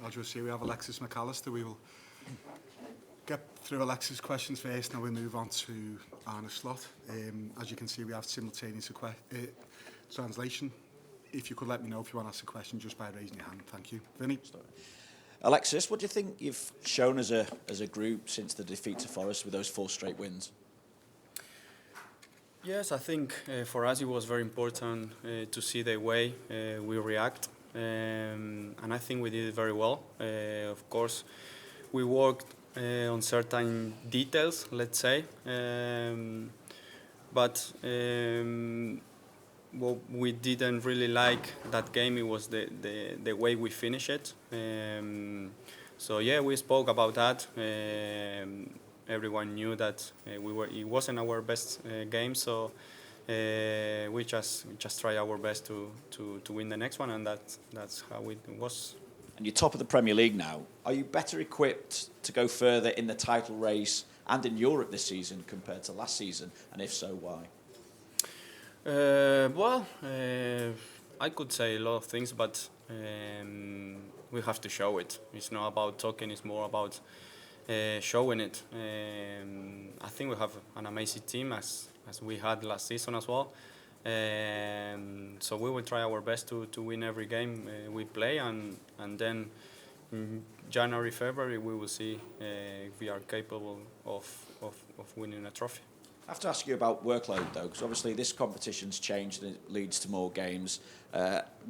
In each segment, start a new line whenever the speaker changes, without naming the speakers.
arduous here. We have Alexis Mac Allister. We will get through Alexis' questions first, now we move on to Arne's slot. As you can see, we have simultaneous translation. If you could let me know if you want to ask a question just by raising your hand. Thank you. Vinny?
Alexis, what do you think you've shown as a group since the defeat to Forest with those 4 straight wins?
Yes, I think for us it was very important to see the way we react, and I think we did it very well. Of course, we worked on certain details, let's say, but what we didn't really like that game, it was the way we finished it. So yeah, we spoke about that. Everyone knew that it wasn't our best game, so we just try our best to win the next one, and that's how it was.
And you're top of the Premier League now. Are you better equipped to go further in the title race and in Europe this season compared to last season? And if so, why?
I could say a lot of things, but we have to show it. It's not about talking, it's more about showing it. I think we have an amazing team as we had last season as well. So we will try our best to win every game we play, and then in January, February we will see if we are capable of winning a trophy.
I have to ask you about workload though, because obviously this competition's changed and it leads to more games.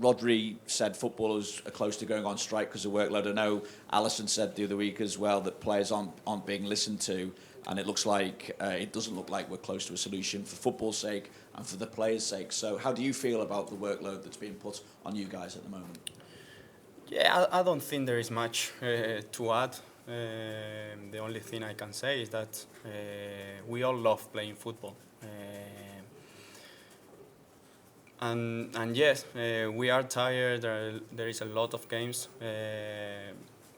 Rodri said footballers are close to going on strike because of workload. I know Alisson said the other week as well that players aren't being listened to, and it looks like it doesn't look like we're close to a solution for football's sake and for the players' sake. So how do you feel about the workload that's being put on you guys at the moment?
Yeah, I don't think there is much to add. The only thing I can say is that we all love playing football. And yes, we are tired, there is a lot of games,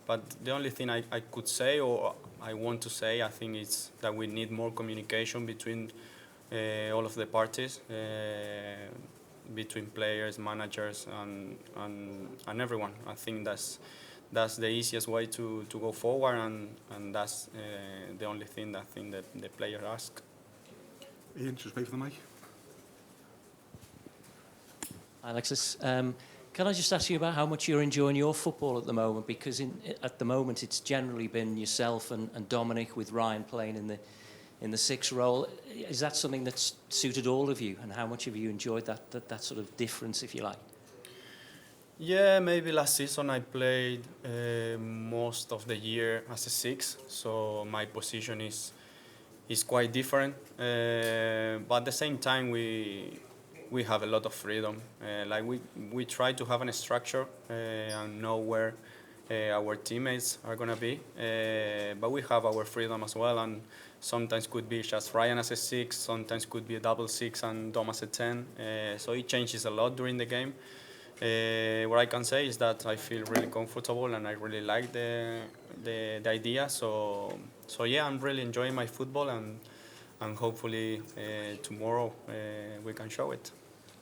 but the only thing I could say, or I want to say, I think is that we need more communication between all of the parties, between players, managers, and everyone. I think that's the easiest way to go forward, and that's the only thing that I think that the player ask.
Ian, just wait for the mic.
Hi, Alexis. Can I just ask you about how much you're enjoying your football at the moment? Because at the moment it's generally been yourself and Dominic, with Ryan playing in the 6 role. Is that something that's suited all of you? And how much have you enjoyed that sort of difference, if you like?
Yeah, maybe last season I played most of the year as a 6, so my position is quite different. But at the same time, we have a lot of freedom. Like we try to have a structure and know where our teammates are gonna be. But we have our freedom as well, and sometimes could be just Ryan as a 6, sometimes could be a double 6 and Dom as a 10. So it changes a lot during the game. What I can say is that I feel really comfortable and I really like the idea. So yeah, I'm really enjoying my football, and hopefully tomorrow we can show it.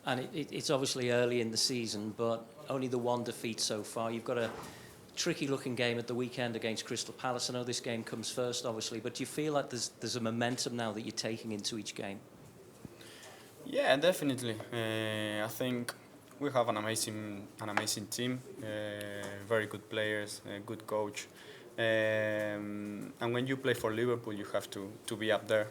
And it's obviously early in the season, but only the 1 defeat so far. You've got a tricky-looking game at the weekend against Crystal Palace. I know this game comes first, obviously, but do you feel like there's a momentum now that you're taking into each game?
Yeah, definitely. I think we have an amazing team, very good players, a good coach, and when you play for Liverpool, you have to be up there.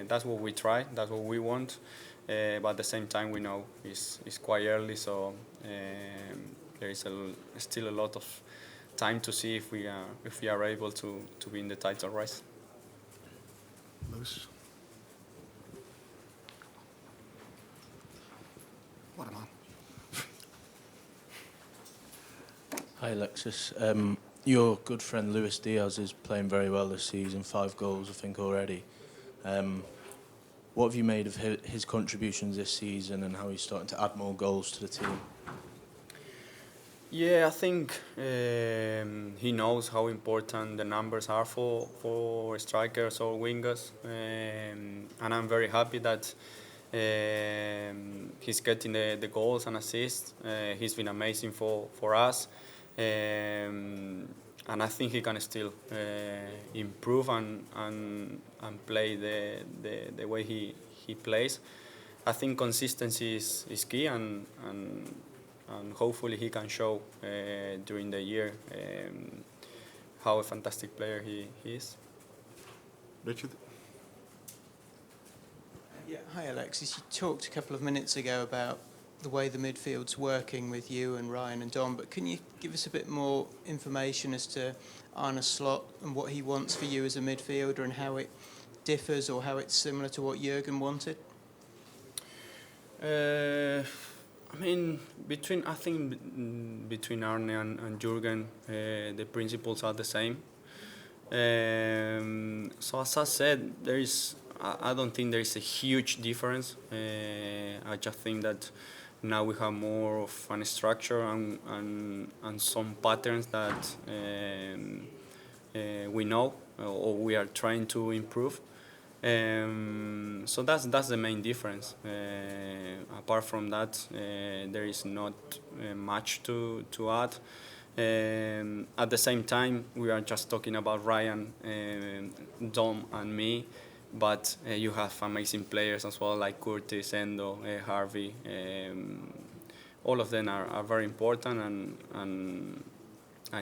That's what we try. That's what we want. But at the same time, we know it's quite early, so there is still a lot of time to see if we are able to win the title race.
Lewis. What a man.
Hi Alexis. Your good friend Luis Diaz is playing very well this season, 5 goals I think already. What have you made of his contributions this season and how he's starting to add more goals to the team?
Yeah, I think he knows how important the numbers are for strikers or wingers, and I'm very happy that he's getting the goals and assists. He's been amazing for us. And I think he can still improve and play the way he plays. I think consistency is key, and hopefully he can show during the year how a fantastic player he is.
Richard?
Yeah, hi Alexis. You talked a couple of minutes ago about the way the midfield's working with you and Ryan and Dom, but can you give us a bit more information as to Arne Slot and what he wants for you as a midfielder and how it differs or how it's similar to what Jurgen wanted?
I mean, between Arne and Jurgen, the principles are the same. So as I said, I don't think there is a huge difference. I just think that now we have more of a structure and some patterns that we know or we are trying to improve. So that's the main difference. Apart from that, there is not much to add. At the same time, we are just talking about Ryan, Dom, and me, but you have amazing players as well, like Curtis, Endo, Harvey. All of them are very important, and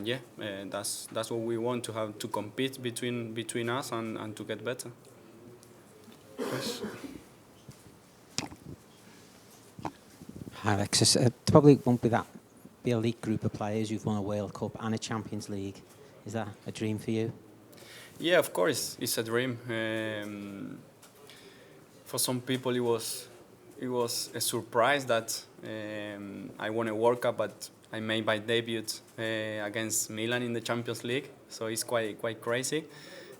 yeah, that's what we want to have, to compete between us and to get better.
Chris?
Hi Alexis, it probably won't be that be a elite group of players. You've won a World Cup and a Champions League. Is that a dream for you?
Yeah, of course, it's a dream. For some people, it was a surprise that I won a World Cup, but I made my debut against Milan in the Champions League. So it's quite crazy.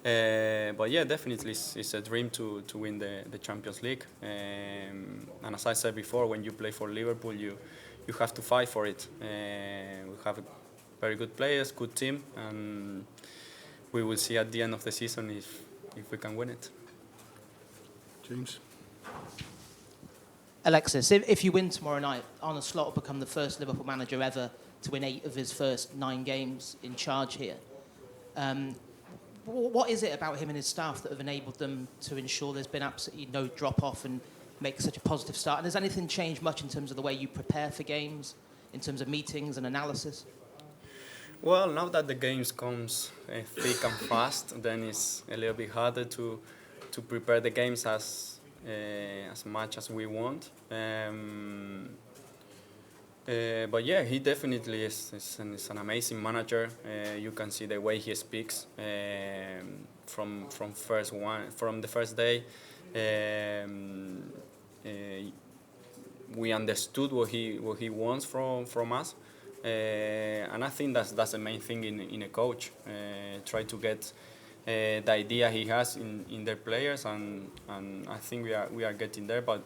But yeah, definitely, it's a dream to win the Champions League. And as I said before, when you play for Liverpool, you have to fight for it. We have very good players, good team, and we will see at the end of the season if we can win it.
James?
Alexis, if you win tomorrow night, Arne Slot will become the first Liverpool manager ever to win 8 of his first 9 games in charge here. What is it about him and his staff that have enabled them to ensure there's been absolutely no drop-off and make such a positive start? And has anything changed much in terms of the way you prepare for games, in terms of meetings and analysis?
Well, now that the games comes thick and fast, then it's a little bit harder to prepare the games as much as we want. But yeah, he definitely is an amazing manager. You can see the way he speaks from the first day. We understood what he wants from us, and I think that's the main thing in a coach. Try to get the idea he has in their players, and I think we are getting there, but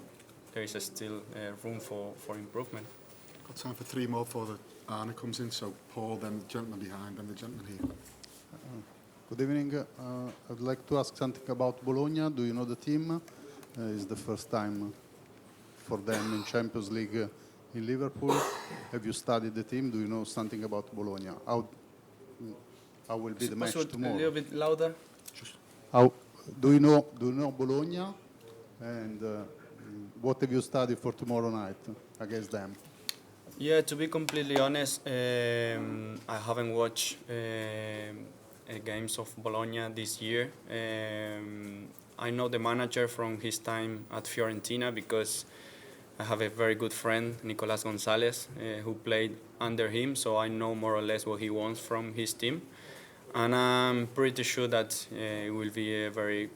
there is still room for improvement.
Got time for 3 more before the Arne comes in. So Paul, then the gentleman behind, then the gentleman here.
Good evening. I'd like to ask something about Bologna. Do you know the team? It's the first time for them in Champions League in Liverpool. Have you studied the team? Do you know something about Bologna? How will be the match tomorrow?
A little bit louder.
How do you know Bologna? And what have you studied for tomorrow night against them?
Yeah, to be completely honest, I haven't watched games of Bologna this year. I know the manager from his time at Fiorentina because I have a very good friend, Nicolas Gonzalez, who played under him, so I know more or less what he wants from his team. And I'm pretty sure that it will be a very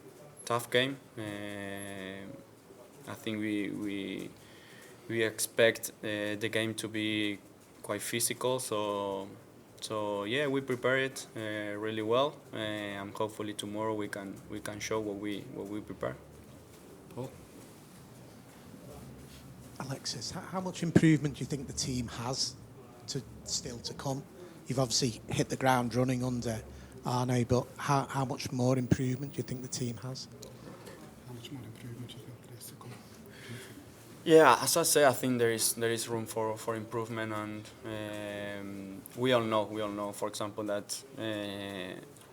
tough game. I think we expect the game to be quite physical, so yeah, we prepare it really well, and hopefully tomorrow we can show what we prepare.
Paul?
Alexis, how much improvement do you think the team has still to come? You've obviously hit the ground running under Arne, but how much more improvement do you think the team has?
How much more improvement do you think there is to come?
Yeah, as I say, I think there is room for improvement, and we all know, for example, that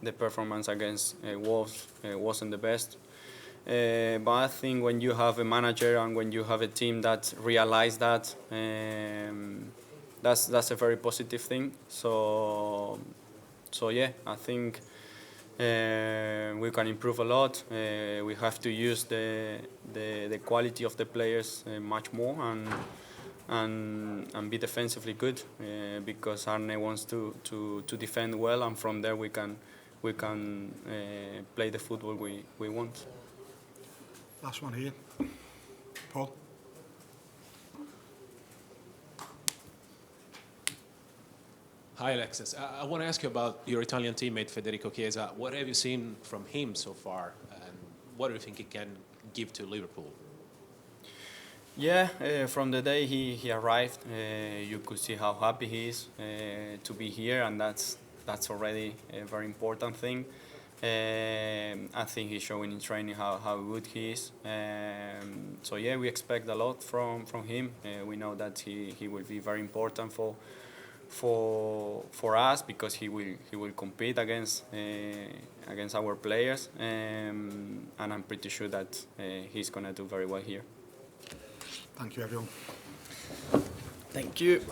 the performance against Wolves wasn't the best. But I think when you have a manager and when you have a team that realize that, that's a very positive thing. So yeah, I think we can improve a lot. We have to use the quality of the players much more and be defensively good because Arne wants to defend well, and from there we can play the football we want.
Last one here. Paul.
Hi, Alexis. I want to ask you about your Italian teammate Federico Chiesa. What have you seen from him so far, and what do you think he can give to Liverpool?
Yeah, from the day he arrived, you could see how happy he is to be here, and that's already a very important thing. I think he's showing in training how good he is. So yeah, we expect a lot from him. We know that he will be very important for us because he will compete against our players, and I'm pretty sure that he's gonna do very well here.
Thank you, everyone.
Thank you.